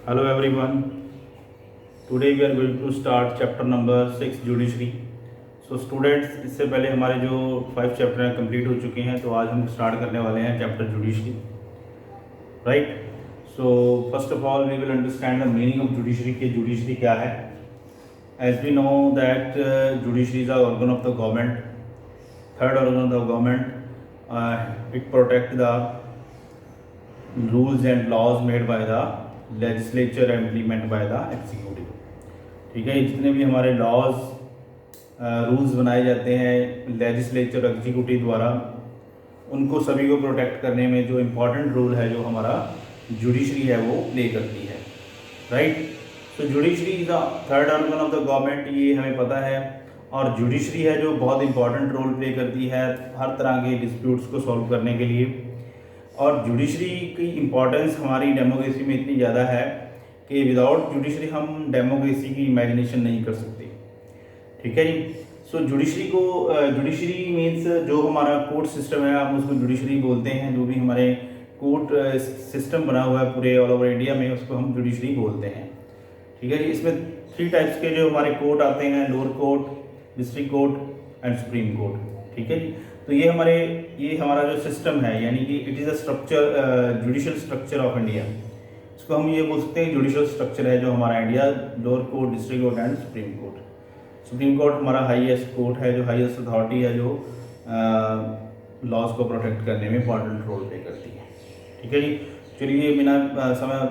Hello everyone. Today we are going to start chapter number 6 judiciary. So students, इससे पहले हमारे जो 5 chapter हैं कंप्लीट हो चुके हैं, तो आज हम स्टार्ट करने वाले हैं chapter judiciary, right. So first of all we will understand the meaning of judiciary कि जुडिशरी क्या है. As we know that judiciary is a organ of the government, third organ of the government. It protect the rules and laws made by the legislature and implement by the executive. ठीक है, जितने भी हमारे laws rules बनाए जाते हैं legislature executive द्वारा, उनको सभी को प्रोटेक्ट करने में जो इम्पोर्टेंट रोल है जो हमारा जुडिशरी है वो प्ले करती है, right. So judiciary is the third organ of the government, ये हमें पता है. और जुडिशरी है जो बहुत इंपॉर्टेंट रोल प्ले करती है हर तरह के डिस्प्यूट्स को सॉल्व करने के लिए. और जुडिशरी की इम्पोर्टेंस हमारी डेमोक्रेसी में इतनी ज़्यादा है कि विदाउट जुडिशरी हम डेमोक्रेसी की इमेजिनेशन नहीं कर सकते. ठीक है जी. सो जुडिशरी मीन्स जो हमारा कोर्ट सिस्टम है, हम उसको जुडिशरी बोलते हैं. जो भी हमारे कोर्ट सिस्टम बना हुआ है पूरे ऑल ओवर इंडिया में, उसको हम जुडिशरी बोलते हैं. ठीक है जी. इसमें 3 टाइप्स के जो हमारे कोर्ट आते हैं, lower court, district court and supreme court. ठीक है जी. तो ये हमारा जो सिस्टम है, यानी कि it is a structure, judicial structure of India. इसको हम ये बोल सकते हैं जुडिशियल स्ट्रक्चर है जो हमारा India, lower court, district court and supreme court. Supreme court हमारा हाईएस्ट कोर्ट है, जो हाईएस्ट अथॉरिटी है, जो लॉज को प्रोटेक्ट करने में इंपॉर्टेंट रोल प्ले करती है. ठीक है जी. चलिए बिना समय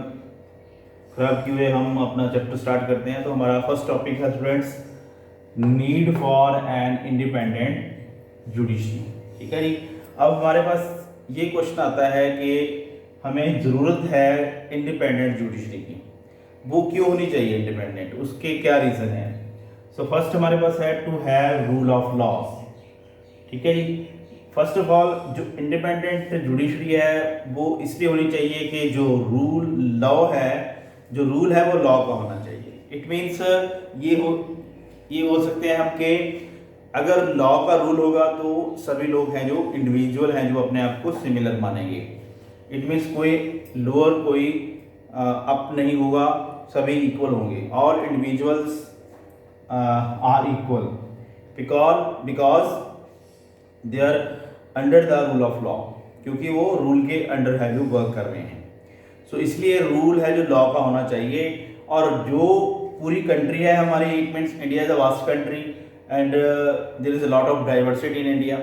खराब किए हुए हम अपना चैप्टर स्टार्ट करते हैं. तो हमारा फर्स्ट टॉपिक है students, need for an independent judiciary. ठीक है जी. अब हमारे पास ये क्वेश्चन आता है कि हमें ज़रूरत है इंडिपेंडेंट जुडिशरी की. वो क्यों होनी चाहिए इंडिपेंडेंट, उसके क्या रीज़न है. सो फर्स्ट हमारे पास है to have rule of laws. ठीक है जी. फर्स्ट ऑफ ऑल जो इंडिपेंडेंट जुडिशरी है वो इसलिए होनी चाहिए कि जो लॉ है, जो रूल है वो लॉ का होना चाहिए. इट मीन्स ये बोल सकते हैं हम कि अगर लॉ का रूल होगा तो सभी लोग हैं जो इंडिविजुअल हैं जो अपने आप को सिमिलर मानेंगे. इट मीन्स कोई लोअर कोई अप नहीं होगा, सभी इक्वल होंगे. All individuals are equal because they are under the rule of law, क्योंकि वो रूल के अंडर है जो वर्क कर रहे हैं. सो इसलिए रूल है जो लॉ का होना चाहिए. और जो पूरी कंट्री है हमारी, it means India is a vast country and there is a lot of diversity in India.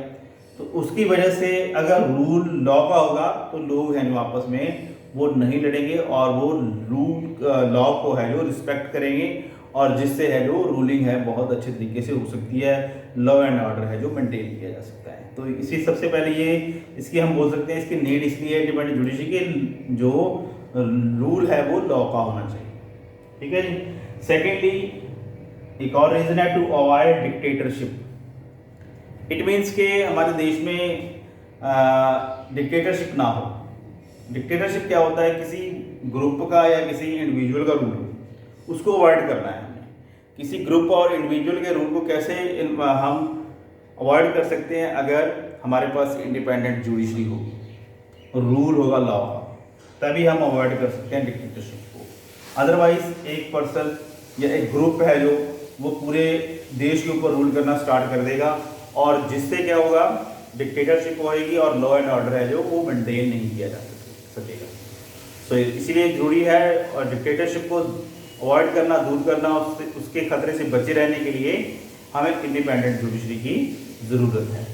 तो उसकी वजह से अगर रूल लॉ का होगा तो लोग हैं जो आपस में वो नहीं लड़ेंगे और वो रूल लॉ को है जो रिस्पेक्ट करेंगे, और जिससे है जो रूलिंग है बहुत अच्छे तरीके से हो सकती है, लॉ एंड ऑर्डर है जो मेंटेन किया जा सकता है. तो इसी सबसे पहले इसकी हम बोल सकते हैं, इसकी नीड इसलिए इंडिपेंडेंट जुडिशरी के जो रूल है वो लॉ का होना चाहिए. ठीक है जी. सेकेंडली एक और रीजन है to avoid dictatorship. It means के हमारे देश में डिक्टेटरशिप ना हो. डिक्टेटरशिप क्या होता है, किसी ग्रुप का या किसी इंडिविजुअल का रूल, उसको अवॉइड करना है हमें. किसी ग्रुप और इंडिविजुअल के रूल को कैसे हम अवॉइड कर सकते हैं, अगर हमारे पास इंडिपेंडेंट जुडिशरी हो, रूल होगा लॉ का, तभी हम अवॉइड कर सकते हैं डिक्टेटरशिप को. अदरवाइज एक पर्सन या एक ग्रुप है जो वो पूरे देश के ऊपर रूल करना स्टार्ट कर देगा, और जिससे क्या होगा, डिक्टेटरशिप होएगी और लॉ एंड ऑर्डर है जो वो मेंटेन नहीं किया जा सकेगा. सो इसीलिए जरूरी है और डिक्टेटरशिप को अवॉइड करना, दूर करना, उसके खतरे से बचे रहने के लिए हमें इंडिपेंडेंट जुडिशरी की ज़रूरत है.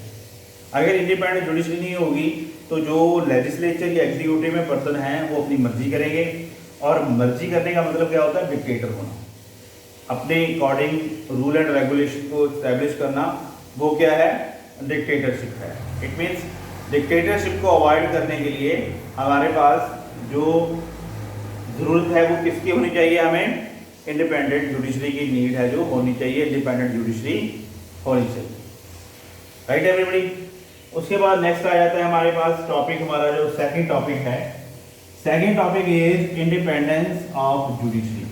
अगर इंडिपेंडेंट जुडिशरी नहीं होगी तो जो लेजिस्लेचर या एग्जीक्यूटिव में पर्सन हैं वो अपनी मर्जी करेंगे, और मर्जी करने का मतलब क्या होता है, डिक्टेटर होना, अपने अकॉर्डिंग रूल एंड रेगुलेशन को इस्टेब्लिश करना. वो क्या है, डिक्टेटरशिप है. इट मीन्स डिक्टेटरशिप को अवॉइड करने के लिए हमारे पास जो ज़रूरत है वो किसकी होनी चाहिए, हमें इंडिपेंडेंट जुडिशरी की नीड है जो होनी चाहिए, इंडिपेंडेंट जुडिशरी होनी चाहिए. Right everybody. उसके बाद नेक्स्ट आ जाता है हमारे पास टॉपिक, हमारा जो सेकंड टॉपिक है. Second topic is independence of judiciary.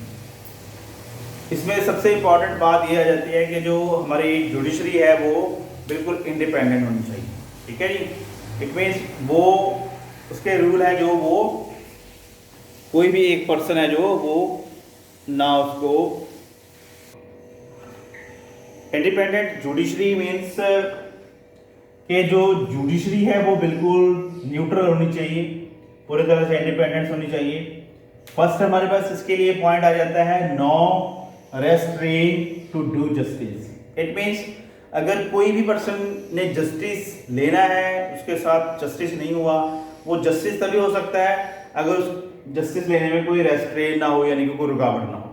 इसमें सबसे इंपॉर्टेंट बात यह आ जाती है कि जो हमारी जुडिशरी है वो बिल्कुल इंडिपेंडेंट होनी चाहिए. ठीक है जी. इट मीन्स वो उसके रूल है जो वो कोई भी एक पर्सन है जो वो ना उसको इंडिपेंडेंट जुडिशरी मीन्स कि जो जुडिशरी है वो बिल्कुल न्यूट्रल होनी चाहिए, पूरी तरह से इंडिपेंडेंस होनी चाहिए। फर्स्ट हमारे पास इसके लिए पॉइंट आ जाता है no restrain to do justice. It means अगर कोई भी पर्सन ने जस्टिस लेना है, उसके साथ जस्टिस नहीं हुआ, वो जस्टिस तभी हो सकता है अगर उस जस्टिस लेने में कोई रेस्ट्रेन ना हो, यानी कि कोई रुकावट ना हो।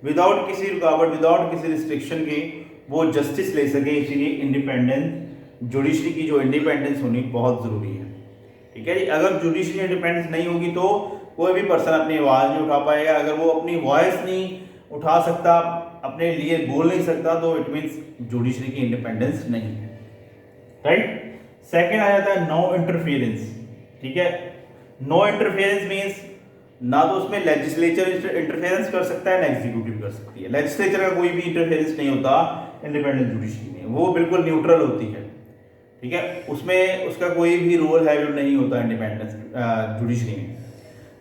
विदाउट किसी रुकावट, विदाउट किसी रिस्ट्रिक्शन के वो जस्टिस ले सके। इसीलिए इंडिपेंडेंट जुडिशरी की जो इंडिपेंडेंस होनी बहुत ज़रूरी है। ठीक है जी। अगर जुडिशरी इंडिपेंडेंस नहीं होगी तो कोई भी पर्सन अपनी आवाज़ नहीं उठा पाएगा। अगर वो अपनी वॉइस नहीं उठा सकता, अपने लिए बोल नहीं सकता, तो इट मीन्स जुडिशरी की इंडिपेंडेंस नहीं है। राइट। सेकेंड आ जाता है नो इंटरफियरेंस। ठीक है। नो इंटरफियरेंस मीन्स ना तो उसमें लेजिस्लेचर इंटरफेरेंस कर सकता है, ना एग्जीक्यूटिव कर सकती है। लेजिस्लेचर का कोई भी इंटरफेरेंस नहीं होता इंडिपेंडेंट जुडिशरी में, वो बिल्कुल न्यूट्रल होती है। ठीक है। उसमें उसका कोई भी रोल है जो नहीं होता इंडिपेंडेंस जुडिशरी में।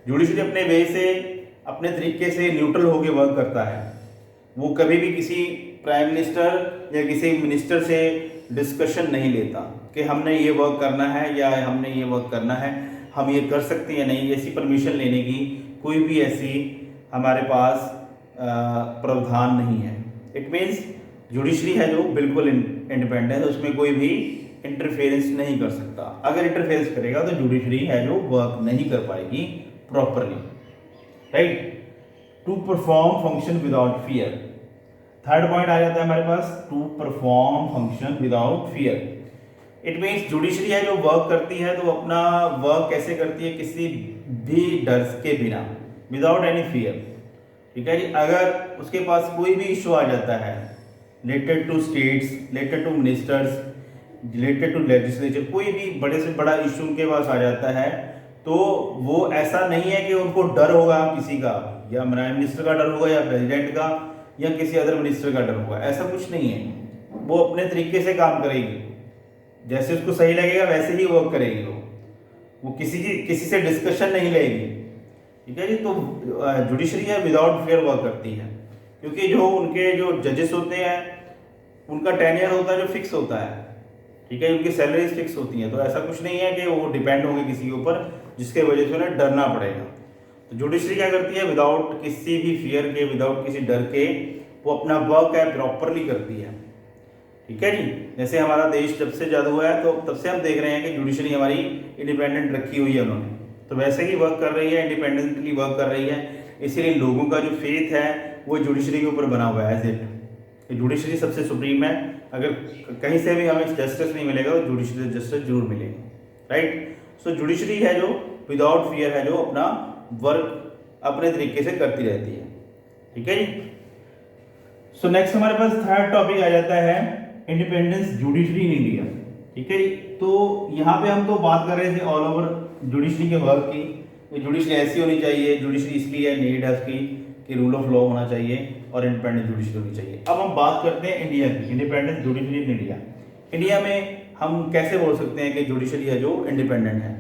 जुडिशरी अपने वे से, अपने तरीके से न्यूट्रल होकर वर्क करता है। वो कभी भी किसी प्राइम मिनिस्टर या किसी मिनिस्टर से डिस्कशन नहीं लेता कि हमने ये वर्क करना है या हमने ये वर्क करना है, हम ये कर सकते हैं या नहीं। ऐसी परमिशन लेने की कोई भी ऐसी हमारे पास प्रावधान नहीं है। इट मीन्स जुडिशरी है जो बिल्कुल इंडिपेंडेंट है, उसमें कोई भी इंटरफेरेंस नहीं कर सकता। अगर इंटरफेरेंस करेगा तो जुडिशरी है जो वर्क नहीं कर पाएगी properly. Right. To perform function without fear. Third point आ जाता है हमारे पास to perform function without fear. It means judiciary है जो वर्क करती है तो अपना वर्क कैसे करती है, किसी भी डर के बिना, विदाउट एनी फियर। ठीक है जी। अगर उसके पास कोई भी इशू आ जाता है related to states, related to ministers, related to legislature, कोई भी बड़े से बड़ा इशू उनके पास आ जाता है, तो वो ऐसा नहीं है कि उनको डर होगा किसी का, या प्राइम मिनिस्टर का डर होगा, या प्रेसिडेंट का, या किसी अदर मिनिस्टर का डर होगा। ऐसा कुछ नहीं है। वो अपने तरीके से काम करेगी, जैसे उसको सही लगेगा वैसे ही वर्क करेगी। वो किसी से डिस्कशन नहीं लेगी। ठीक है जी। तो जुडिशरी है विदाउट फेयर वर्क करती है, क्योंकि जो उनके जो जजेस होते हैं उनका टेन्योर होता है जो फिक्स होता है। ठीक है। उनकी सैलरीज फिक्स होती हैं, तो ऐसा कुछ नहीं है कि वो डिपेंड होंगे किसी के ऊपर जिसके वजह से उन्हें डरना पड़ेगा। तो जुडिशरी क्या करती है, विदाउट किसी भी फियर के, विदाउट किसी डर के, वो अपना वर्क है प्रॉपरली करती है। ठीक है जी। जैसे हमारा देश जब से ज़्यादा हुआ है तो तब से हम देख रहे हैं कि जुडिशरी हमारी इंडिपेंडेंट रखी हुई है उन्होंने, तो वैसे ही वर्क कर रही है, इंडिपेंडेंटली वर्क कर रही है। इसीलिए लोगों का जो फेथ है वो जुडिशरी के ऊपर बना हुआ है एज इट। जुडिशरी सबसे सुप्रीम है। अगर कहीं से भी हमें जस्टिस नहीं मिलेगा तो जुडिशरी जस्टिस जरूर मिलेगी। राइट। सो जुडिशरी है जो विदाउट फियर है जो अपना वर्क अपने तरीके से करती रहती है। ठीक है जी। सो नेक्स्ट हमारे पास थर्ड टॉपिक आ जाता है इंडिपेंडेंस जुडिशरी इन इंडिया। ठीक है जी। तो यहाँ पे हम तो बात कर रहे थे ऑल ओवर जुडिशरी के वर्क की। जुडिशरी ऐसी होनी चाहिए, जुडिशरी इसलिए नीड है उसकी कि रूल ऑफ लॉ होना चाहिए और इंडिपेंडेंट जुडिशरी होनी चाहिए। अब हम बात करते हैं इंडिया की, independence judiciary in India. India में हम कैसे बोल सकते हैं कि जुडिशरी है जो इंडिपेंडेंट है,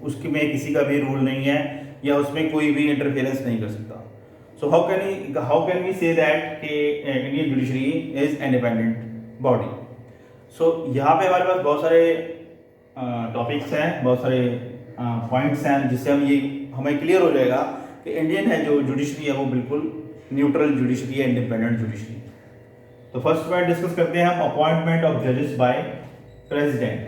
उसकी में किसी का भी रूल नहीं है या उसमें कोई भी इंटरफेरेंस नहीं कर सकता। So how can we say that कि Indian judiciary is independent body. So यहाँ पे हमारे पास बहुत सारे टॉपिक्स हैं, बहुत सारे पॉइंट्स हैं जिससे हमें क्लियर हो जाएगा कि इंडियन है जो जुडिशरी है वो बिल्कुल न्यूट्रल जुडिशरी है, इंडिपेंडेंट जुडिशरी। तो फर्स्ट पॉइंट डिस्कस करते हैं हम, अपॉइंटमेंट ऑफ जजेस by president,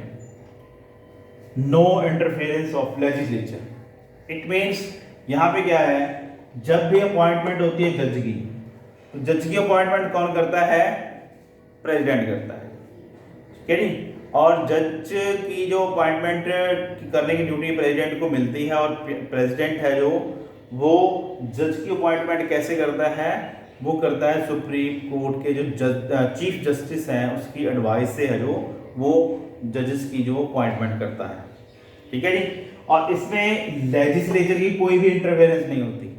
no interference of legislature. It means यहाँ पे क्या है, जब भी अपॉइंटमेंट होती है जज की, तो जज की अपॉइंटमेंट कौन करता है, प्रेसिडेंट करता है। ठीक है जी। और जज की जो अपॉइंटमेंट करने की ड्यूटी प्रेसिडेंट को मिलती है, और प्रेसिडेंट है जो वो जज की अपॉइंटमेंट कैसे करता है, वो करता है सुप्रीम कोर्ट के जो चीफ जस्टिस हैं उसकी एडवाइस से है जो वो जजेस की जो अपॉइंटमेंट करता है। ठीक है जी। और इसमें लेजिस्लेचर की कोई भी इंटरफेरेंस नहीं होती।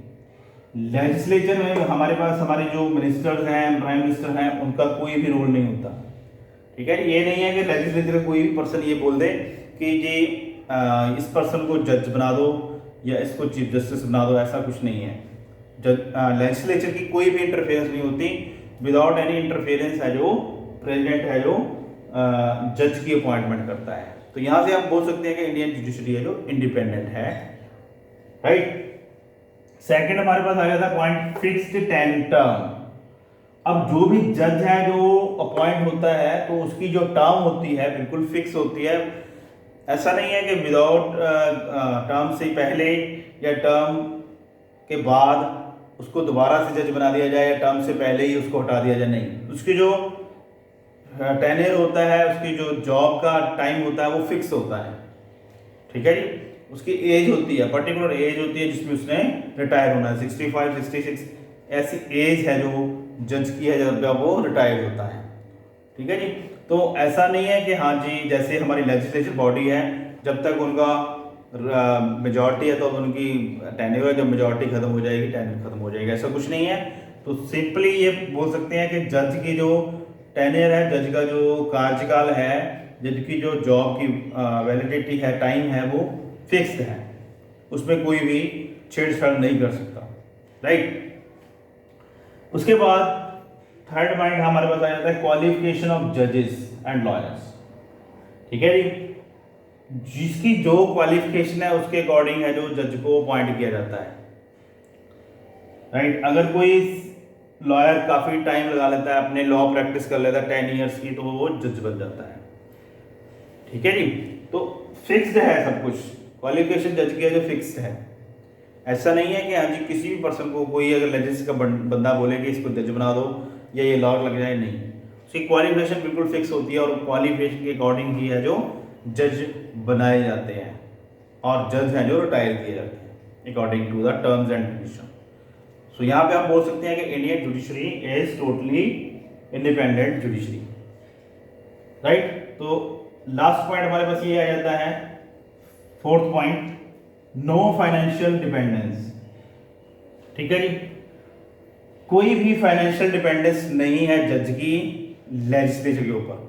लेजिस्लेचर में हमारे पास हमारे जो मिनिस्टर्स हैं, प्राइम मिनिस्टर हैं, उनका कोई भी रोल नहीं होता। ठीक है। ये नहीं है कि लेजिस्लेचर का कोई भी पर्सन ये बोल दे कि जी इस पर्सन को जज बना दो या इसको चीफ जस्टिस बना दो, ऐसा कुछ नहीं है। लेजिस्लेचर की कोई भी इंटरफेरेंस नहीं होती, विदाउट एनी इंटरफेरेंस है जो प्रेसिडेंट है जो जज की अपॉइंटमेंट करता है। तो यहां से आप बोल सकते हैं कि इंडियन जुडिशरी है जो इंडिपेंडेंट है, राइट। सेकंड हमारे पास आ गया था पॉइंट फिक्स्ड 10 टर्म। अब जो भी जज है जो अपॉइंट होता है तो उसकी जो टर्म होती है बिल्कुल फिक्स होती है। ऐसा नहीं है कि विदाउट टर्म से पहले या टर्म के बाद उसको दोबारा से जज बना दिया जाए या टर्म से पहले ही उसको हटा दिया जाए, नहीं। उसकी जो टेन्योर होता है, उसकी जो जॉब का टाइम होता है वो फिक्स होता है, ठीक है जी। उसकी एज होती है, पर्टिकुलर एज होती है जिसमें उसने रिटायर होना है, 65, 66 ऐसी एज है जो जज की है जब वो रिटायर होता है, ठीक है जी। तो ऐसा नहीं है कि हाँ जी जैसे हमारी लेजिस्लेचर बॉडी है जब तक उनका मेजॉरिटी है तो उनकी टेन्योर है, जब मेजॉरिटी खत्म हो जाएगी टेन्योर खत्म हो जाएगी, ऐसा कुछ नहीं है। तो सिंपली ये बोल सकते हैं कि जज की जो टेन्योर है, जज का जो कार्यकाल है, जज की जो जॉब की वैलिडिटी है, टाइम है, वो फिक्स्ड है, उसमें कोई भी छेड़छाड़ नहीं कर सकता, राइट। उसके बाद थर्ड पॉइंट हमारे पास आ जाता है क्वालिफिकेशन ऑफ जजेस एंड लॉयर्स, ठीक है जी। जिसकी जो क्वालिफिकेशन है उसके अकॉर्डिंग है जो जज को अपॉइंट किया जाता है, राइट। अगर कोई लॉयर काफी टाइम लगा लेता है, अपने लॉ प्रैक्टिस कर लेता है 10 ईयर्स की, तो वो जज बन जाता है, ठीक है जी। तो फिक्स्ड है सब कुछ, क्वालिफिकेशन जज की है जो फिक्स्ड है। ऐसा नहीं है कि हाँ जी किसी भी पर्सन को कोई अगर लेजिस्लेचर का बंदा बोले कि इसको जज बना दो या ये लॉ लग जाए, नहीं। उसकी क्वालिफिकेशन बिल्कुल फिक्स होती है और क्वालिफिकेशन के अकॉर्डिंग ही है जो जज बनाए जाते हैं और जज हैं जो रिटायर किए जाते हैं according to the terms and condition. So यहाँ पे आप बोल सकते हैं कि Indian judiciary is totally independent judiciary, right. तो लास्ट पॉइंट हमारे पास ये आ जाता है, fourth point, no financial dependence, ठीक है जी। कोई भी फाइनेंशियल डिपेंडेंस नहीं है जज की लेजिस्लेचर के ऊपर।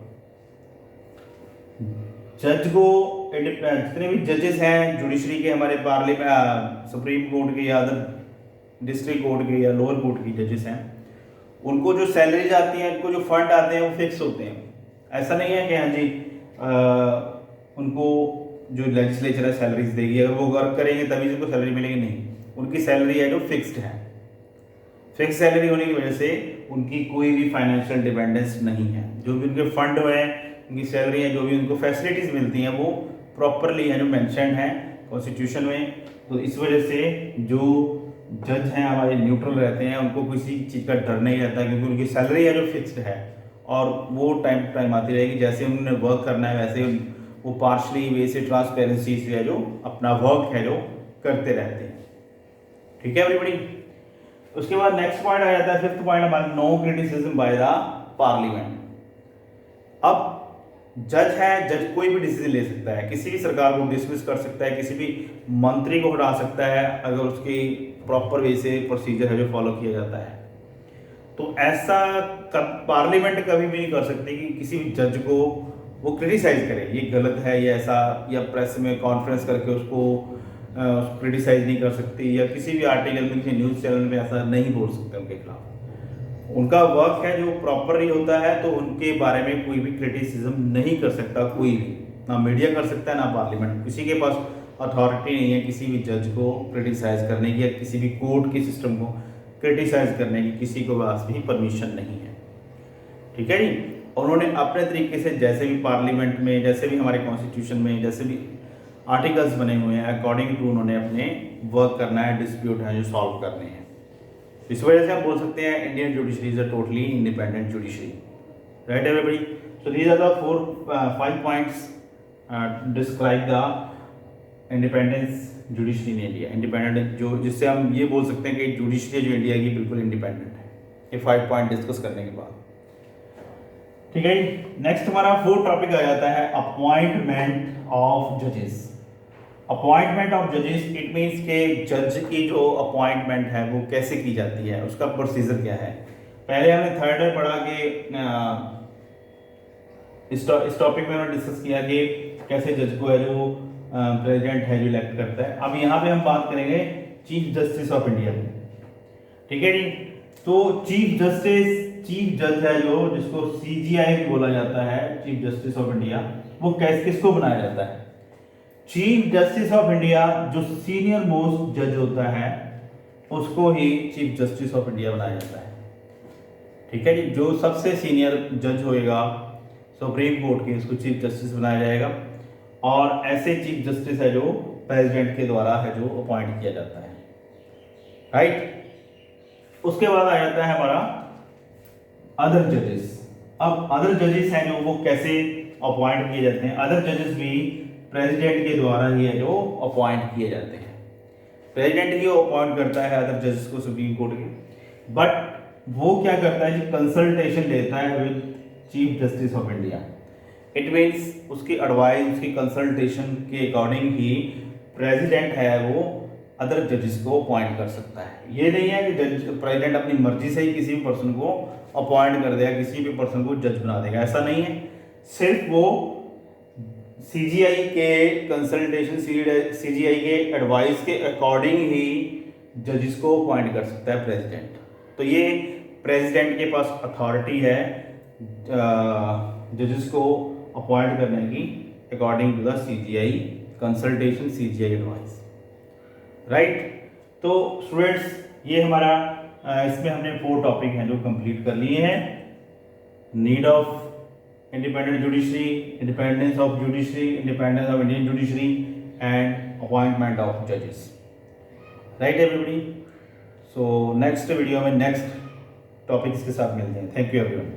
जज को जितने भी जजेस हैं जुडिशरी के, हमारे पार्लियामेंट, सुप्रीम कोर्ट के या अदर डिस्ट्रिक्ट कोर्ट के या लोअर कोर्ट की जजेस हैं, उनको जो सैलरीज आती हैं, उनको जो फंड आते हैं वो फिक्स होते हैं। ऐसा नहीं है कि हाँ जी उनको जो लेजिस्लेचर है सैलरीज देगी, अगर वो वर्क करेंगे तभी उनको सैलरी मिलेगी, नहीं। उनकी सैलरी है जो फिक्स्ड है। फिक्स सैलरी होने की वजह से उनकी कोई भी फाइनेंशियल डिपेंडेंस नहीं है। जो भी उनके फंड है, उनकी सैलरी है, जो भी उनको फैसिलिटीज मिलती हैं वो प्रॉपरली है जो मेंशन है कॉन्स्टिट्यूशन में। तो इस वजह से जो जज हैं हमारे न्यूट्रल रहते हैं, उनको किसी चीज़ का डर नहीं रहता, क्योंकि उनकी सैलरी है जो फिक्स्ड है और वो टाइम टू टाइम आती रहेगी। जैसे उन्होंने वर्क करना है वैसे वो पार्शली वे से ट्रांसपेरेंसी से है जो अपना वर्क है जो करते रहते हैं, ठीक है एवरीबॉडी। उसके बाद नेक्स्ट पॉइंट आ जाता है, फिफ्थ पॉइंट हमारा, no criticism by the parliament. अब जज है, जज कोई भी डिसीजन ले सकता है, किसी भी सरकार को डिसमिस कर सकता है, किसी भी मंत्री को हटा सकता है अगर उसकी प्रॉपर वे से प्रोसीजर है जो फॉलो किया जाता है। तो ऐसा पार्लियामेंट कभी भी नहीं कर सकती कि किसी भी जज को वो क्रिटिसाइज करे, ये गलत है ये ऐसा, या प्रेस में कॉन्फ्रेंस करके उसको क्रिटिसाइज नहीं कर सकती, या किसी भी आर्टिकल में, किसी न्यूज़ चैनल में ऐसा नहीं बोल सकते उनके खिलाफ। उनका वर्क है जो प्रॉपरली होता है, तो उनके बारे में कोई भी क्रिटिसिज्म नहीं कर सकता कोई भी, ना मीडिया कर सकता है ना पार्लियामेंट। किसी के पास अथॉरिटी नहीं है किसी भी जज को क्रिटिसाइज करने की या किसी भी कोर्ट के सिस्टम को क्रिटिसाइज करने की, किसी को पास भी परमिशन नहीं है, ठीक है जी। उन्होंने अपने तरीके से जैसे भी पार्लियामेंट में, जैसे भी हमारे कॉन्स्टिट्यूशन में जैसे भी आर्टिकल्स बने हुए हैं, अकॉर्डिंग टू उन्होंने अपने वर्क करना है, डिस्प्यूट है जो सॉल्व करने हैं। इस वजह से आप बोल सकते हैं Indian judiciary is a totally independent judiciary, right everybody. So these are the 5 points describe the independence judiciary in India. Independent जो, जिससे हम ये बोल सकते हैं कि जुडिशरी जो इंडिया की बिल्कुल इंडिपेंडेंट है, ये 5 पॉइंट डिस्कस करने के बाद, ठीक है। नेक्स्ट हमारा 4th टॉपिक आ जाता है अपॉइंटमेंट ऑफ जजेस। अपॉइंटमेंट ऑफ जजेस इट मीन्स के जज की जो अपॉइंटमेंट है वो कैसे की जाती है, उसका प्रोसीजर क्या है। पहले हमने थर्ड में पढ़ा कि इस टॉपिक में हमने डिस्कस किया कि कैसे जज को है जो प्रेसिडेंट है जो इलेक्ट करता है। अब यहाँ पे हम बात करेंगे चीफ जस्टिस ऑफ इंडिया की, ठीक है जी। तो चीफ जज है जो, जिसको सीजीआई भी बोला जाता है, चीफ जस्टिस ऑफ इंडिया, वो किसको बनाया जाता है? चीफ जस्टिस ऑफ इंडिया जो सीनियर मोस्ट जज होता है उसको ही चीफ जस्टिस ऑफ इंडिया बनाया जाता है, ठीक है जी। जो सबसे सीनियर जज होएगा सुप्रीम कोर्ट के, उसको चीफ जस्टिस बनाया जाएगा। और ऐसे चीफ जस्टिस है जो प्रेसिडेंट के द्वारा है जो अपॉइंट किया जाता है, राइट। उसके बाद आ जाता है हमारा अदर जजेस। अब अदर जजेस हैं जो, वो कैसे अपॉइंट किए जाते हैं? अदर जजेस भी प्रेसिडेंट के द्वारा ही है जो अपॉइंट किए जाते हैं। प्रेसिडेंट ही अपॉइंट करता है अदर जजेस को सुप्रीम कोर्ट के, बट वो क्या करता है? कंसल्टेशन लेता है with chief justice of India. It means उसकी एडवाइस, उसकी कंसल्टेशन के अकॉर्डिंग ही प्रेसिडेंट है वो अदर जजेस को अपॉइंट कर सकता है। ये नहीं है कि प्रेसिडेंट अपनी मर्जी से ही किसी भी पर्सन को अपॉइंट कर देगा, किसी भी पर्सन को जज बना देगा, ऐसा नहीं है। सिर्फ वो सीजीआई के कंसल्टेशन, सीजीआई के एडवाइस के अकॉर्डिंग ही जजेस को अपॉइंट कर सकता है प्रेसिडेंट। तो ये प्रेसिडेंट के पास अथॉरिटी है जजेस को अपॉइंट करने की according to the CGI consultation, CGI advice, right. तो स्टूडेंट्स, ये हमारा इसमें हमने 4 टॉपिक हैं जो कंप्लीट कर लिए हैं। Need of independent judiciary, independence of judiciary, independence of Indian judiciary, and appointment of judges, right everybody? So next video में next topics के साथ मिलते हैं। Thank you everyone.